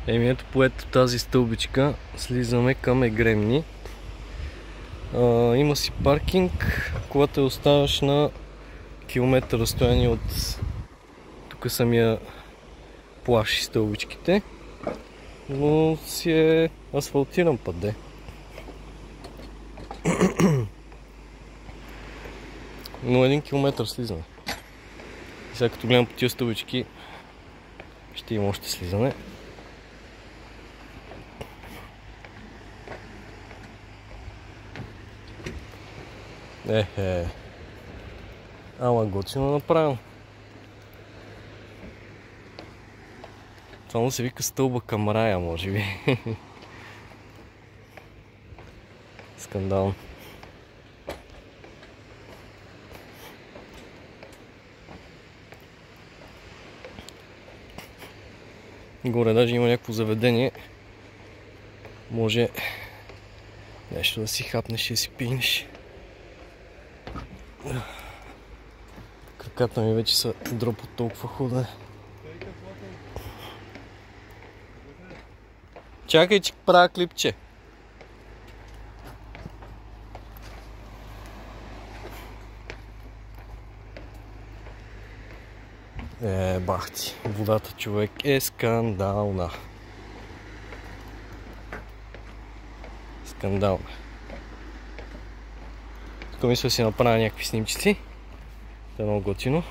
Еми ето по ето тази стълбичка слизаме към Егремни. Има си паркинг, когато оставаш на километър разстояние от тук самия плаш и стълбичките, но си е асфалтиран път, де. Но 1 километър слизаме. И сега като гледам по тия стълбички, ще има още слизане. Ама готино направил. Това му се вика стълба към рая, може би. Скандално. Горе даже има някакво заведение. Може нещо да си хапнеш и да си пинеш. Краката ми вече са дроп от толкова ходене. Чакай, че правя клипче. Бах ти. Водата, човек, е скандална. Скандална. Тук мисля си направя някакви снимчици. Това е много готино.